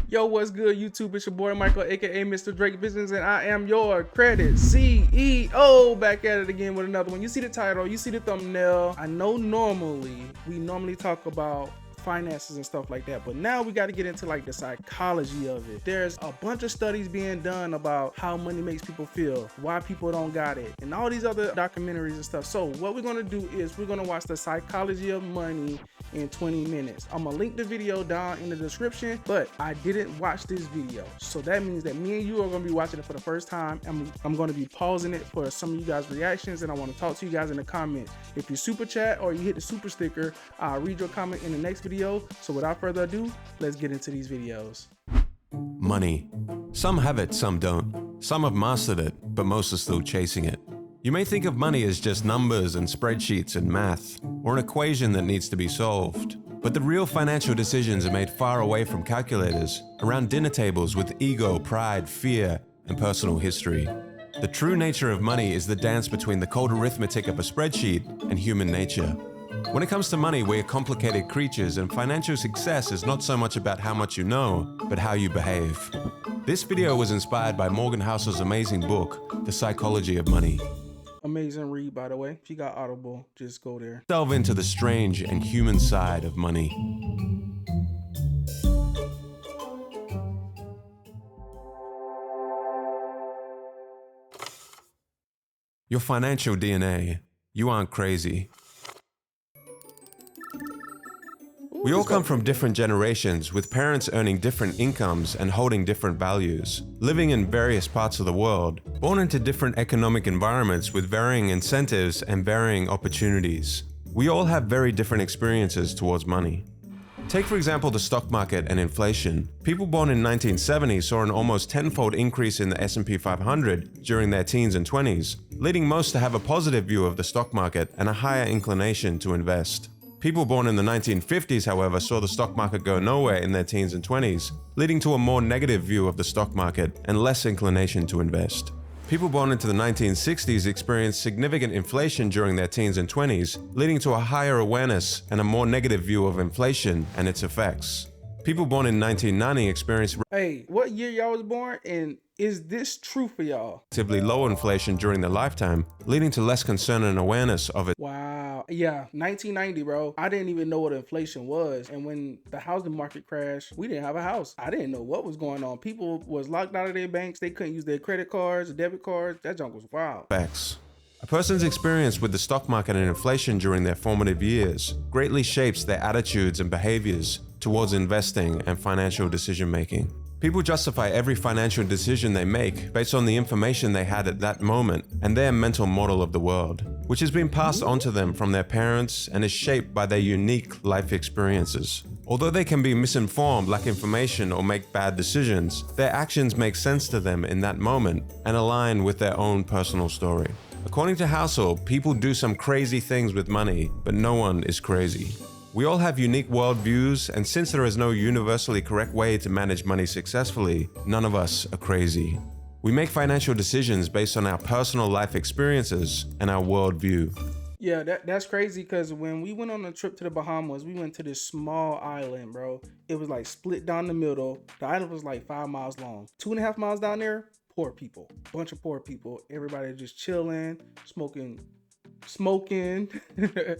Yo, what's good, YouTube? It's your boy Michael, aka Mr. Drake Business, and I am your credit CEO. Back at it again with another one. You see the title, you see the thumbnail. I know we normally talk about finances and stuff like that, but now we got to get into like the psychology of it. There's a bunch of studies being done about how money makes people feel, why people don't got it, and all these other documentaries and stuff. So what we're going to do is we're going to watch the psychology of money in 20 minutes. I'm gonna link the video down in the description, but I didn't watch this video, so that means that me and you are gonna be watching it for the first time. I'm gonna be pausing it for some of you guys' reactions, and I want to talk to you guys in the comments. If you super chat or you hit the super sticker, I'll read your comment in the next video. So without further ado, let's get into these videos. Money. Some have it, some don't. Some have mastered it, but most are still chasing it. You may think of money as just numbers and spreadsheets and math, or an equation that needs to be solved. But the real financial decisions are made far away from calculators, around dinner tables with ego, pride, fear, and personal history. The true nature of money is the dance between the cold arithmetic of a spreadsheet and human nature. When it comes to money, we are complicated creatures, and financial success is not so much about how much you know, but how you behave. This video was inspired by Morgan Housel's amazing book, The Psychology of Money. Amazing read, by the way. If you got Audible, just go there. Delve into the strange and human side of money. Your financial DNA. You aren't crazy. We all come from different generations, with parents earning different incomes and holding different values, living in various parts of the world, born into different economic environments with varying incentives and varying opportunities. We all have very different experiences towards money. Take for example the stock market and inflation. People born in 1970 saw an almost tenfold increase in the S&P 500 during their teens and 20s, leading most to have a positive view of the stock market and a higher inclination to invest. People born in the 1950s, however, saw the stock market go nowhere in their teens and 20s, leading to a more negative view of the stock market and less inclination to invest. People born into the 1960s experienced significant inflation during their teens and 20s, leading to a higher awareness and a more negative view of inflation and its effects. People born in 1990 experienced Hey, what year y'all was born, and is this true for y'all? relatively low inflation during their lifetime, leading to less concern and awareness of it. Wow. Yeah, 1990, bro. I didn't even know what inflation was. And when the housing market crashed, we didn't have a house. I didn't know what was going on. People was locked out of their banks. They couldn't use their credit cards, debit cards. That junk was wild. Facts. A person's experience with the stock market and inflation during their formative years greatly shapes their attitudes and behaviors towards investing and financial decision making. People justify every financial decision they make based on the information they had at that moment and their mental model of the world, which has been passed on to them from their parents and is shaped by their unique life experiences. Although they can be misinformed, lack information, or make bad decisions, their actions make sense to them in that moment and align with their own personal story. According to Housel, people do some crazy things with money, but no one is crazy. We all have unique worldviews, and since there is no universally correct way to manage money successfully, none of us are crazy. We make financial decisions based on our personal life experiences and our worldview. Yeah, that's crazy because when we went on a trip to the Bahamas, we went to this small island, bro. It was like split down the middle. The island was like 5 miles long. 2.5 miles down there, poor people. Bunch of poor people. Everybody just chilling, smoking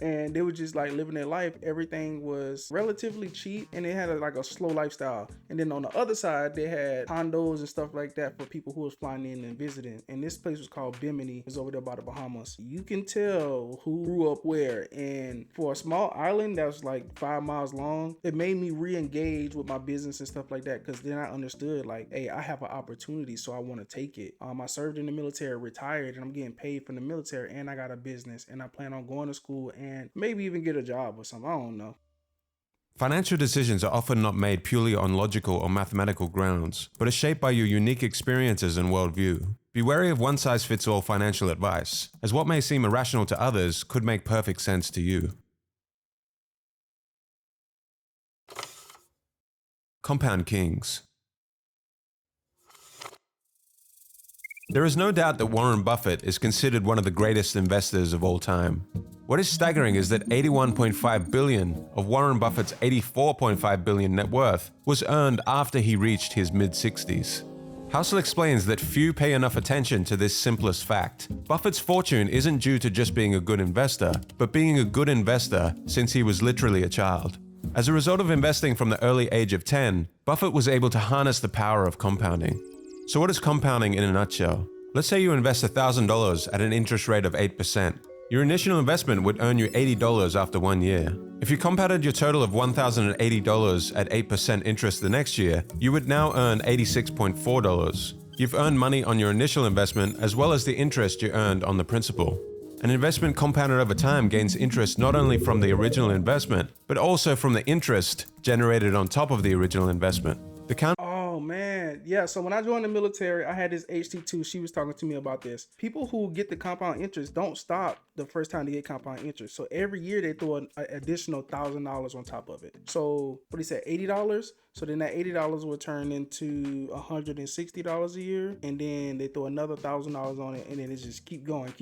and they were just like living their life. Everything was relatively cheap, and they had like a slow lifestyle. And then on the other side, they had condos and stuff like that for people who was flying in and visiting. And this place was called Bimini. It's over there by the Bahamas. You can tell who grew up where. And for a small island that was like 5 miles long, it made me re-engage with my business and stuff like that, because then I understood like, hey, I have an opportunity, so I want to take it. I served in the military, retired, and I'm getting paid from the military, and I got a business, and I plan on going to school and maybe even get a job or something. I don't know. Financial decisions are often not made purely on logical or mathematical grounds, but are shaped by your unique experiences and worldview. Be wary of one-size-fits-all financial advice, as what may seem irrational to others could make perfect sense to you. Compound Kings. There is no doubt that Warren Buffett is considered one of the greatest investors of all time. What is staggering is that $81.5 billion of Warren Buffett's $84.5 billion net worth was earned after he reached his mid-60s. Housel explains that few pay enough attention to this simplest fact. Buffett's fortune isn't due to just being a good investor, but being a good investor since he was literally a child. As a result of investing from the early age of 10, Buffett was able to harness the power of compounding. So what is compounding in a nutshell? Let's say you invest $1,000 at an interest rate of 8%. Your initial investment would earn you $80 after 1 year. If you compounded your total of $1,080 at 8% interest the next year, you would now earn $86.4. You've earned money on your initial investment as well as the interest you earned on the principal. An investment compounded over time gains interest not only from the original investment, but also from the interest generated on top of the original investment. Oh man, yeah. So when I joined the military, I had this HT2. She was talking to me about this. People who get the compound interest don't stop the first time they get compound interest. So every year they throw an additional $1,000 on top of it. So what he said, $80. So then that $80 will turn into $160 a year, and then they throw another $1,000 on it, and then it just keep going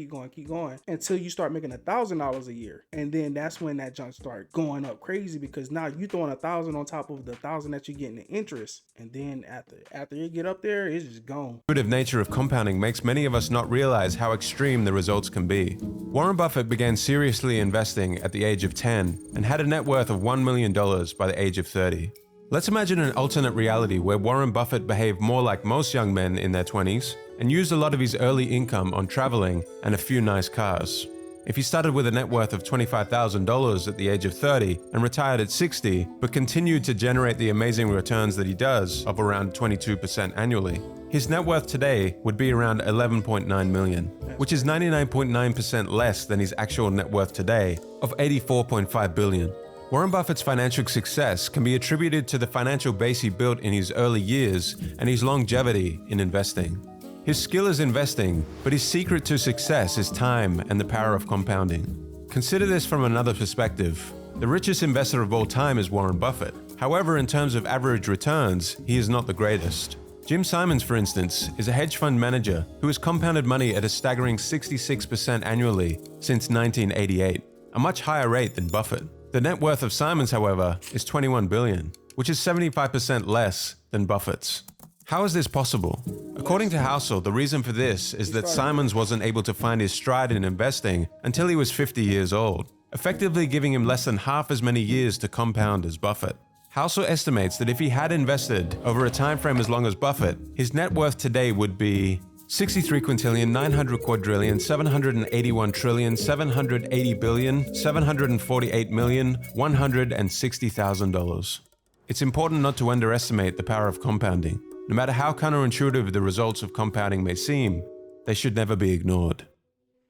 until you start making $1,000 a year, and then that's when that junk start going up crazy because now you throwing $1,000 on top of the $1,000 that you're getting in interest, and then after you get up there, it's just gone. The intuitive nature of compounding makes many of us not realize how extreme the results can be. Warren Buffett began seriously investing at the age of 10 and had a net worth of $1 million by the age of 30. Let's imagine an alternate reality where Warren Buffett behaved more like most young men in their 20s and used a lot of his early income on traveling and a few nice cars. If he started with a net worth of $25,000 at the age of 30 and retired at 60, but continued to generate the amazing returns that he does of around 22% annually, his net worth today would be around $11.9 million, which is 99.9% less than his actual net worth today of $84.5 billion. Warren Buffett's financial success can be attributed to the financial base he built in his early years and his longevity in investing. His skill is investing, but his secret to success is time and the power of compounding. Consider this from another perspective. The richest investor of all time is Warren Buffett. However, in terms of average returns, he is not the greatest. Jim Simons, for instance, is a hedge fund manager who has compounded money at a staggering 66% annually since 1988, a much higher rate than Buffett. The net worth of Simons, however, is $21 billion, which is 75% less than Buffett's. How is this possible? According to Housel, the reason for this is that Simons wasn't able to find his stride in investing until he was 50 years old, effectively giving him less than half as many years to compound as Buffett. Housel estimates that if he had invested over a time frame as long as Buffett, his net worth today would be 63 quintillion, 900 quadrillion, 781 trillion, 780 billion, 748 million, $160,000. It's important not to underestimate the power of compounding. No matter how counterintuitive the results of compounding may seem, they should never be ignored.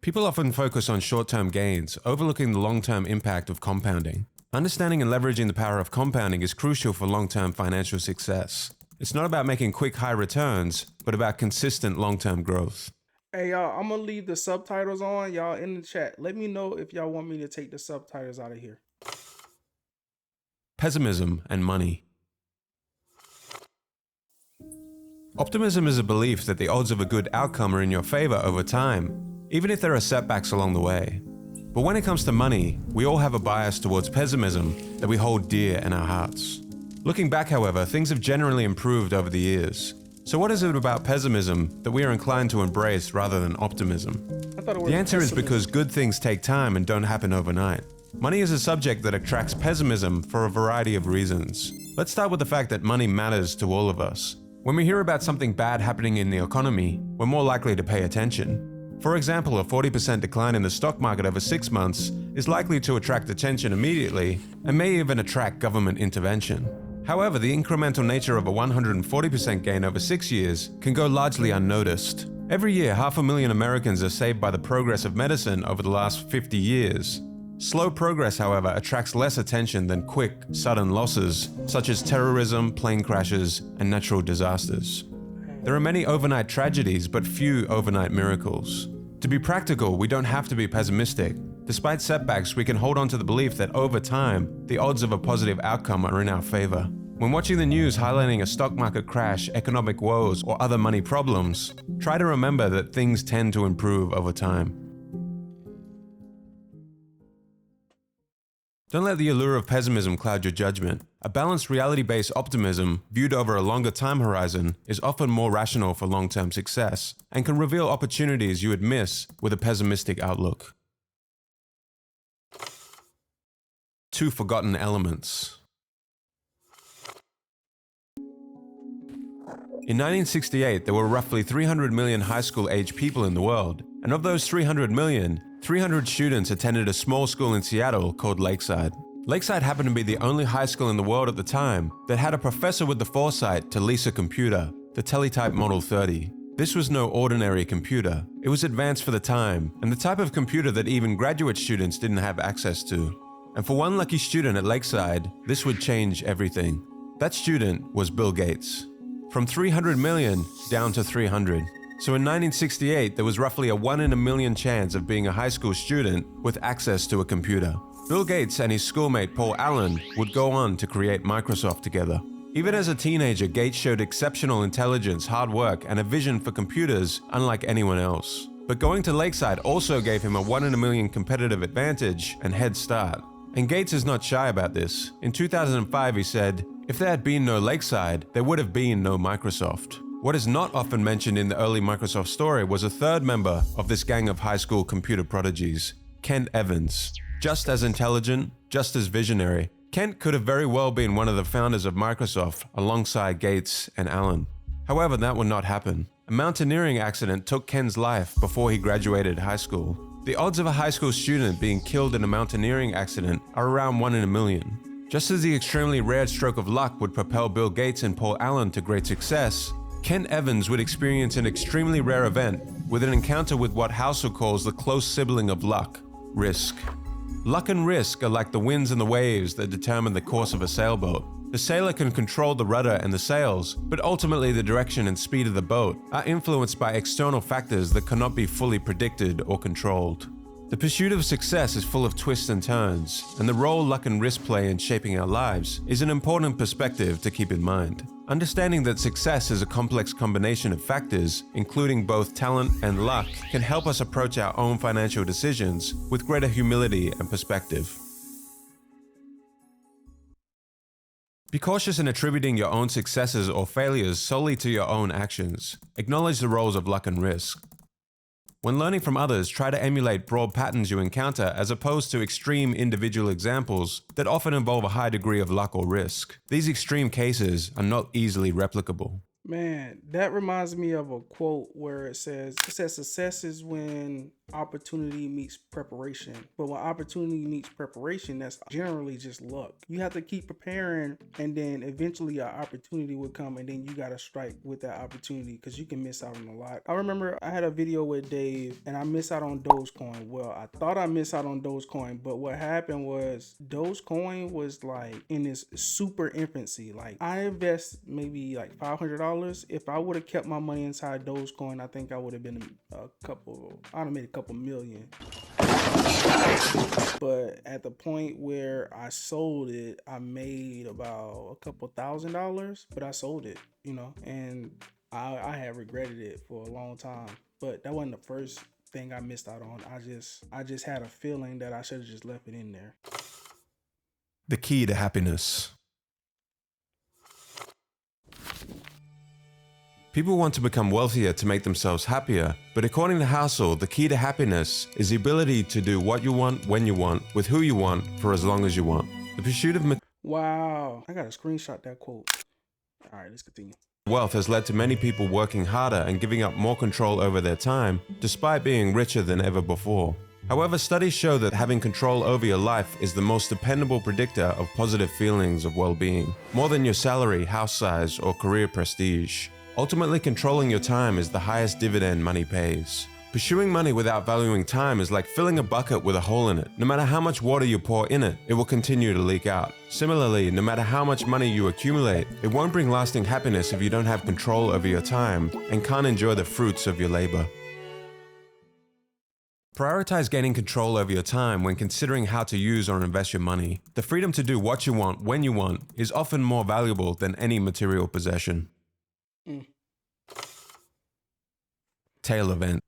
People often focus on short-term gains, overlooking the long-term impact of compounding. Understanding and leveraging the power of compounding is crucial for long-term financial success. It's not about making quick high returns, but about consistent long-term growth. Hey y'all, I'm gonna leave the subtitles on, y'all, in the chat. Let me know if y'all want me to take the subtitles out of here. Pessimism and money. Optimism is a belief that the odds of a good outcome are in your favor over time, even if there are setbacks along the way. But when it comes to money, we all have a bias towards pessimism that we hold dear in our hearts. Looking back, however, things have generally improved over the years. So what is it about pessimism that we are inclined to embrace rather than optimism? The answer is because good things take time and don't happen overnight. Money is a subject that attracts pessimism for a variety of reasons. Let's start with the fact that money matters to all of us. When we hear about something bad happening in the economy, we're more likely to pay attention. For example, a 40% decline in the stock market over 6 months is likely to attract attention immediately and may even attract government intervention. However, the incremental nature of a 140% gain over 6 years can go largely unnoticed. Every year, 500,000 Americans are saved by the progress of medicine over the last 50 years. Slow progress, however, attracts less attention than quick, sudden losses, such as terrorism, plane crashes, and natural disasters. There are many overnight tragedies, but few overnight miracles. To be practical, we don't have to be pessimistic. Despite setbacks, we can hold on to the belief that over time, the odds of a positive outcome are in our favor. When watching the news highlighting a stock market crash, economic woes, or other money problems, try to remember that things tend to improve over time. Don't let the allure of pessimism cloud your judgment. A balanced reality-based optimism, viewed over a longer time horizon, is often more rational for long-term success and can reveal opportunities you would miss with a pessimistic outlook. 2 forgotten elements. In 1968, there were roughly 300 million high school-aged people in the world, and of those 300 million, 300 students attended a small school in Seattle called Lakeside. Lakeside happened to be the only high school in the world at the time that had a professor with the foresight to lease a computer, the Teletype Model 30. This was no ordinary computer. It was advanced for the time, and the type of computer that even graduate students didn't have access to. And for one lucky student at Lakeside, this would change everything. That student was Bill Gates. From 300 million down to 300. So in 1968, there was roughly a 1 in a million chance of being a high school student with access to a computer. Bill Gates and his schoolmate Paul Allen would go on to create Microsoft together. Even as a teenager, Gates showed exceptional intelligence, hard work, and a vision for computers unlike anyone else. But going to Lakeside also gave him a 1 in a million competitive advantage and head start. And Gates is not shy about this. In 2005, he said, "If there had been no Lakeside, there would have been no Microsoft." What is not often mentioned in the early Microsoft story was a third member of this gang of high school computer prodigies, Kent Evans. Just as intelligent, just as visionary, Kent could have very well been one of the founders of Microsoft alongside Gates and Allen. However, that would not happen. A mountaineering accident took Kent's life before he graduated high school. The odds of a high school student being killed in a mountaineering accident are around 1 in a million. Just as the extremely rare stroke of luck would propel Bill Gates and Paul Allen to great success, Kent Evans would experience an extremely rare event with an encounter with what Housel calls the close sibling of luck, risk. Luck and risk are like the winds and the waves that determine the course of a sailboat. The sailor can control the rudder and the sails, but ultimately the direction and speed of the boat are influenced by external factors that cannot be fully predicted or controlled. The pursuit of success is full of twists and turns, and the role luck and risk play in shaping our lives is an important perspective to keep in mind. Understanding that success is a complex combination of factors, including both talent and luck, can help us approach our own financial decisions with greater humility and perspective. Be cautious in attributing your own successes or failures solely to your own actions. Acknowledge the roles of luck and risk. When learning from others, try to emulate broad patterns you encounter as opposed to extreme individual examples that often involve a high degree of luck or risk. These extreme cases are not easily replicable. Man, that reminds me of a quote where it says success is when opportunity meets preparation. But when opportunity meets preparation, that's generally just luck. You have to keep preparing, and then eventually an opportunity will come, and then you got to strike with that opportunity because you can miss out on a lot. I remember I had a video with Dave and I missed out on Dogecoin. Well, I thought I missed out on Dogecoin, but what happened was Dogecoin was like in its super infancy. Like I invest maybe like $500. If I would have kept my money inside Dogecoin, I think I would have been I'd have made a couple million. But at the point where I sold it, I made about a couple $1,000, but I sold it, and I had regretted it for a long time. But that wasn't the first thing I missed out on. I just had a feeling that I should have just left it in there. The key to happiness. People want to become wealthier to make themselves happier, but according to Housel, the key to happiness is the ability to do what you want, when you want, with who you want, for as long as you want. The pursuit of Wow, I gotta screenshot that quote. All right, let's continue. Wealth has led to many people working harder and giving up more control over their time, despite being richer than ever before. However, studies show that having control over your life is the most dependable predictor of positive feelings of well-being, more than your salary, house size, or career prestige. Ultimately, controlling your time is the highest dividend money pays. Pursuing money without valuing time is like filling a bucket with a hole in it. No matter how much water you pour in it, it will continue to leak out. Similarly, no matter how much money you accumulate, it won't bring lasting happiness if you don't have control over your time and can't enjoy the fruits of your labor. Prioritize gaining control over your time when considering how to use or invest your money. The freedom to do what you want when you want is often more valuable than any material possession. Tail event.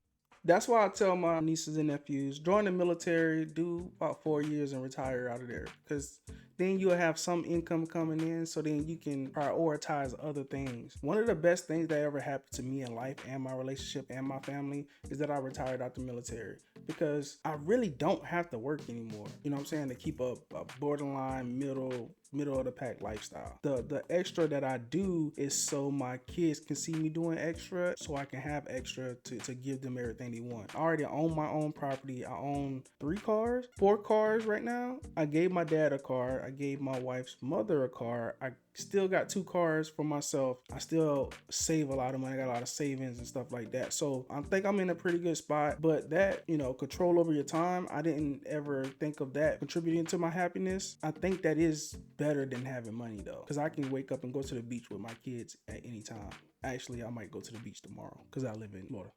That's why I tell my nieces and nephews, join the military, do about 4 years and retire out of there. Because then you'll have some income coming in, so then you can prioritize other things. One of the best things that ever happened to me in life and my relationship and my family is that I retired out the military. Because I really don't have to work anymore. You know what I'm saying? To keep a borderline middle of the pack lifestyle. The extra that I do is so my kids can see me doing extra, so I can have extra to give them everything they want. I already own my own property. I own 4 cars right now. I gave my dad a car. I gave my wife's mother a car. I still got 2 cars for myself. I still save a lot of money. I got a lot of savings and stuff like that. So I think I'm in a pretty good spot. But that, control over your time, I didn't ever think of that contributing to my happiness. I think that is better than having money though, because I can wake up and go to the beach with my kids at any time. Actually, I might go to the beach tomorrow because I live in Florida.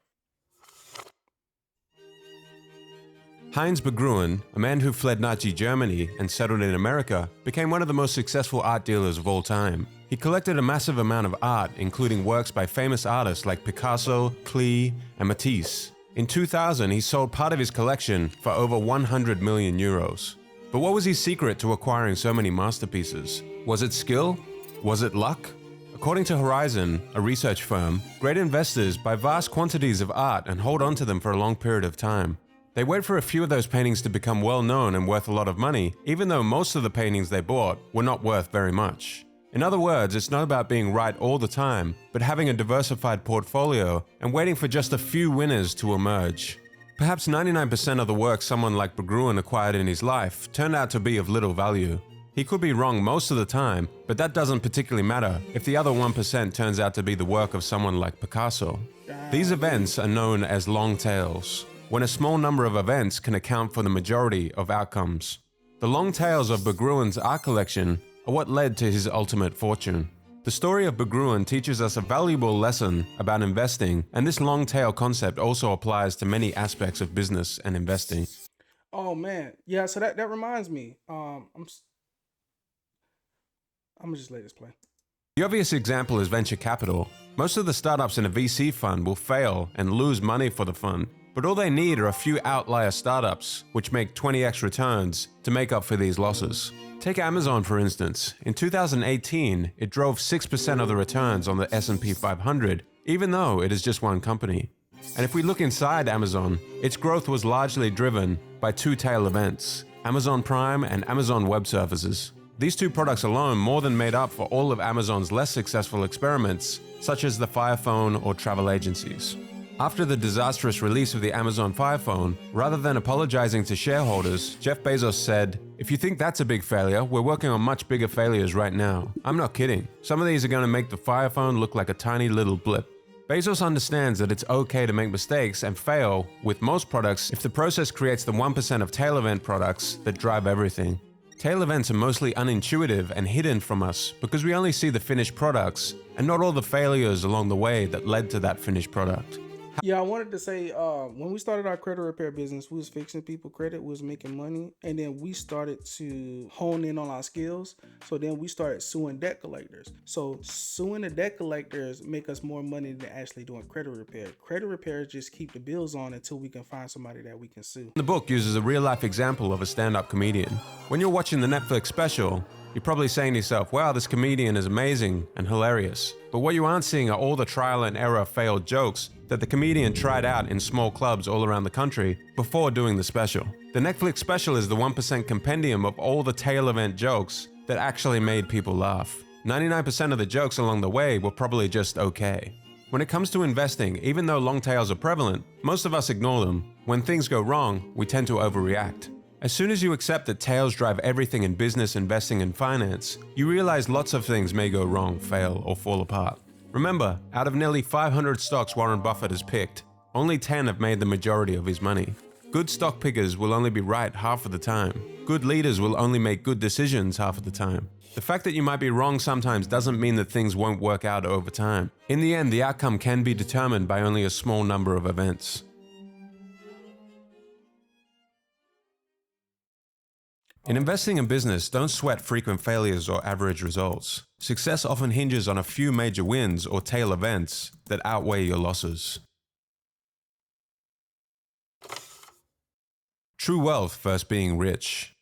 Heinz Berggruen, a man who fled Nazi Germany and settled in America, became one of the most successful art dealers of all time. He collected a massive amount of art, including works by famous artists like Picasso, Klee, and Matisse. In 2000, he sold part of his collection for over 100 million euros. But what was his secret to acquiring so many masterpieces? Was it skill? Was it luck? According to Horizon, a research firm, great investors buy vast quantities of art and hold on to them for a long period of time. They wait for a few of those paintings to become well known and worth a lot of money, even though most of the paintings they bought were not worth very much. In other words, it's not about being right all the time, but having a diversified portfolio and waiting for just a few winners to emerge. Perhaps 99% of the work someone like Berggruen acquired in his life turned out to be of little value. He could be wrong most of the time, but that doesn't particularly matter if the other 1% turns out to be the work of someone like Picasso. These events are known as long tails, when a small number of events can account for the majority of outcomes. The long tails of Berggruen's art collection are what led to his ultimate fortune. The story of Berggruen teaches us a valuable lesson about investing, and this long tail concept also applies to many aspects of business and investing. Oh man, yeah. So that reminds me. I'm gonna just let this play. The obvious example is venture capital. Most of the startups in a VC fund will fail and lose money for the fund, but all they need are a few outlier startups, which make 20x returns, to make up for these losses. Take Amazon for instance. In 2018, it drove 6% of the returns on the S&P 500, even though it is just one company. And if we look inside Amazon, its growth was largely driven by 2 tail events, Amazon Prime and Amazon Web Services. These 2 products alone more than made up for all of Amazon's less successful experiments, such as the Fire Phone or travel agencies. After the disastrous release of the Amazon Fire Phone, rather than apologizing to shareholders, Jeff Bezos said, "If you think that's a big failure, we're working on much bigger failures right now. I'm not kidding. Some of these are going to make the Fire Phone look like a tiny little blip." Bezos understands that it's okay to make mistakes and fail with most products if the process creates the 1% of tail event products that drive everything. Tail events are mostly unintuitive and hidden from us because we only see the finished products and not all the failures along the way that led to that finished product. Yeah, I wanted to say, when we started our credit repair business, we was fixing people credit, we was making money, and then we started to hone in on our skills. So then we started suing debt collectors. So suing the debt collectors make us more money than actually doing credit repair. Credit repairs just keep the bills on until we can find somebody that we can sue. The book uses a real-life example of a stand-up comedian. When you're watching the Netflix special, you're probably saying to yourself, wow, this comedian is amazing and hilarious. But what you aren't seeing are all the trial and error failed jokes that the comedian tried out in small clubs all around the country before doing the special. The Netflix special is the 1% compendium of all the tail event jokes that actually made people laugh. 99% of the jokes along the way were probably just okay. When it comes to investing, even though long tails are prevalent, most of us ignore them. When things go wrong, we tend to overreact. As soon as you accept that tails drive everything in business, investing, and finance, you realize lots of things may go wrong, fail, or fall apart. Remember, out of nearly 500 stocks Warren Buffett has picked, only 10 have made the majority of his money. Good stock pickers will only be right half of the time. Good leaders will only make good decisions half of the time. The fact that you might be wrong sometimes doesn't mean that things won't work out over time. In the end, the outcome can be determined by only a small number of events. In investing in business, don't sweat frequent failures or average results. Success often hinges on a few major wins or tail events that outweigh your losses. True wealth versus being rich.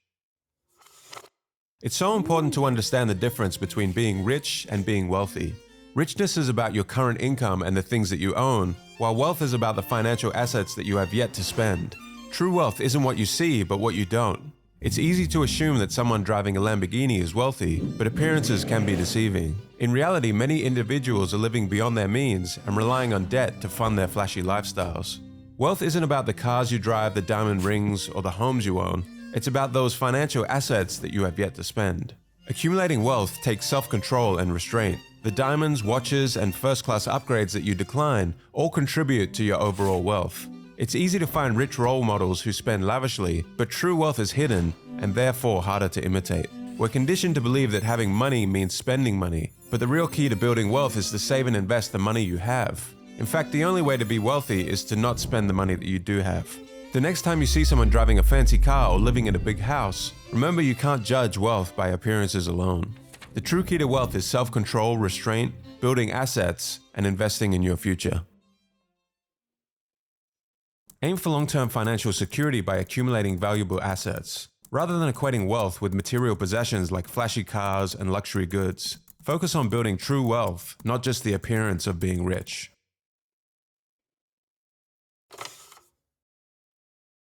It's so important to understand the difference between being rich and being wealthy. Richness is about your current income and the things that you own, while wealth is about the financial assets that you have yet to spend. True wealth isn't what you see, but what you don't. It's easy to assume that someone driving a Lamborghini is wealthy, but appearances can be deceiving. In reality, many individuals are living beyond their means and relying on debt to fund their flashy lifestyles. Wealth isn't about the cars you drive, the diamond rings, or the homes you own. It's about those financial assets that you have yet to spend. Accumulating wealth takes self-control and restraint. The diamonds, watches, and first-class upgrades that you decline all contribute to your overall wealth. It's easy to find rich role models who spend lavishly, but true wealth is hidden and therefore harder to imitate. We're conditioned to believe that having money means spending money, but the real key to building wealth is to save and invest the money you have. In fact, the only way to be wealthy is to not spend the money that you do have. The next time you see someone driving a fancy car or living in a big house, remember you can't judge wealth by appearances alone. The true key to wealth is self-control, restraint, building assets, and investing in your future. Aim for long-term financial security by accumulating valuable assets. Rather than equating wealth with material possessions like flashy cars and luxury goods, focus on building true wealth, not just the appearance of being rich.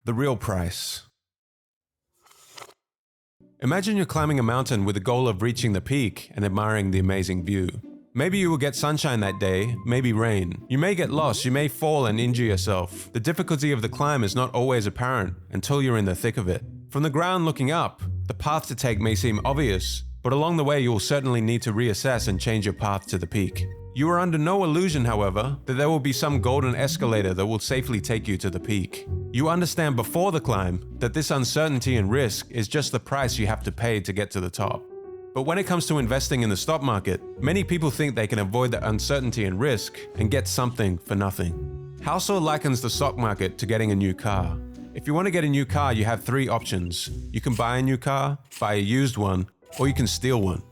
The real price. Imagine you're climbing a mountain with the goal of reaching the peak and admiring the amazing view. Maybe you will get sunshine that day, maybe rain. You may get lost, you may fall and injure yourself. The difficulty of the climb is not always apparent until you're in the thick of it. From the ground looking up, the path to take may seem obvious, but along the way you will certainly need to reassess and change your path to the peak. You are under no illusion, however, that there will be some golden escalator that will safely take you to the peak. You understand before the climb that this uncertainty and risk is just the price you have to pay to get to the top. But when it comes to investing in the stock market, many people think they can avoid the uncertainty and risk and get something for nothing. Housel likens the stock market to getting a new car. If you want to get a new car, you have three options. You can buy a new car, buy a used one, or you can steal one.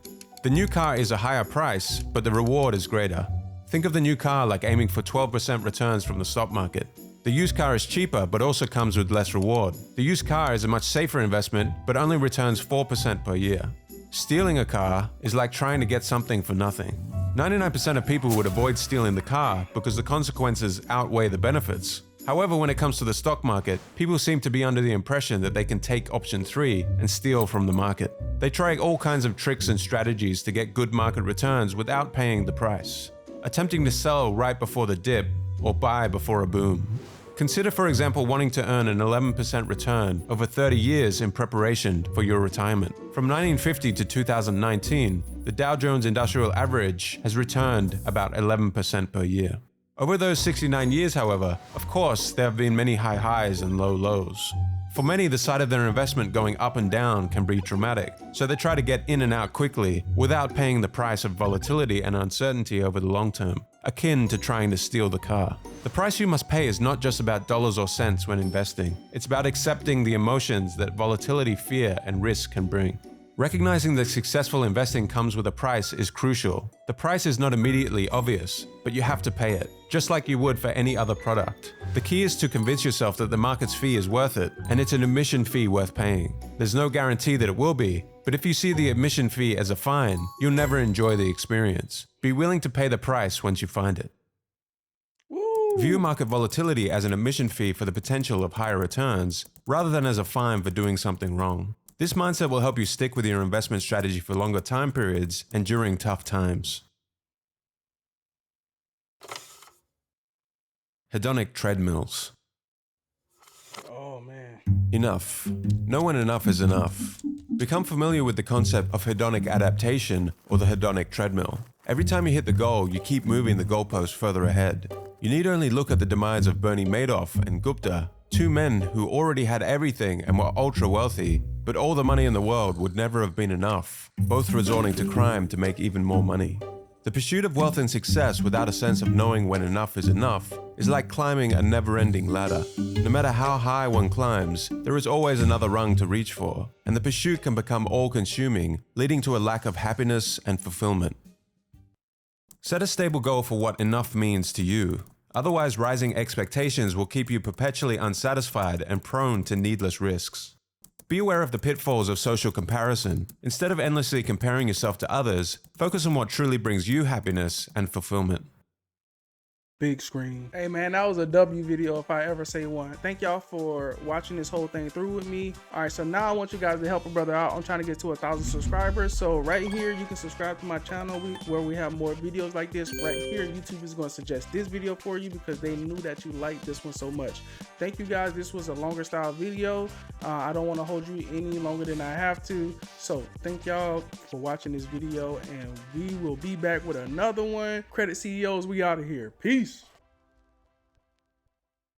The new car is a higher price, but the reward is greater. Think of the new car like aiming for 12% returns from the stock market. The used car is cheaper, but also comes with less reward. The used car is a much safer investment, but only returns 4% per year. Stealing a car is like trying to get something for nothing. 99% of people would avoid stealing the car because the consequences outweigh the benefits. However, when it comes to the stock market, people seem to be under the impression that they can take option 3 and steal from the market. They try all kinds of tricks and strategies to get good market returns without paying the price, attempting to sell right before the dip or buy before a boom. Consider, for example, wanting to earn an 11% return over 30 years in preparation for your retirement. From 1950 to 2019, the Dow Jones Industrial Average has returned about 11% per year. Over those 69 years, however, of course, there have been many high highs and low lows. For many, the sight of their investment going up and down can be traumatic, so they try to get in and out quickly without paying the price of volatility and uncertainty over the long term, akin to trying to steal the car. The price you must pay is not just about dollars or cents when investing. It's about accepting the emotions that volatility, fear, and risk can bring. Recognizing that successful investing comes with a price is crucial. The price is not immediately obvious, but you have to pay it, just like you would for any other product. The key is to convince yourself that the market's fee is worth it, and it's an admission fee worth paying. There's no guarantee that it will be, but if you see the admission fee as a fine, you'll never enjoy the experience. Be willing to pay the price once you find it. Woo. View market volatility as an admission fee for the potential of higher returns, rather than as a fine for doing something wrong. This mindset will help you stick with your investment strategy for longer time periods and during tough times. Hedonic treadmills. Oh man. Enough. Know when enough is enough. Become familiar with the concept of hedonic adaptation or the hedonic treadmill. Every time you hit the goal, you keep moving the goalpost further ahead. You need only look at the demise of Bernie Madoff and Gupta, two men who already had everything and were ultra wealthy, but all the money in the world would never have been enough, both resorting to crime to make even more money. The pursuit of wealth and success without a sense of knowing when enough is enough is like climbing a never-ending ladder. No matter how high one climbs, there is always another rung to reach for, and the pursuit can become all-consuming, leading to a lack of happiness and fulfillment. Set a stable goal for what enough means to you. Otherwise, rising expectations will keep you perpetually unsatisfied and prone to needless risks. Be aware of the pitfalls of social comparison. Instead of endlessly comparing yourself to others, focus on what truly brings you happiness and fulfillment. Big screen. Hey man, that was a W video if I ever say one. Thank y'all for watching this whole thing through with me. All right, so now I want you guys to help a brother out. I'm trying to get to 1,000 subscribers. So right here, you can subscribe to my channel where we have more videos like this. Right here, YouTube is going to suggest this video for you because they knew that you liked this one so much. Thank you guys. This was a longer style video. I don't want to hold you any longer than I have to. So thank y'all for watching this video, and we will be back with another one. Credit CEOs, we out of here. Peace.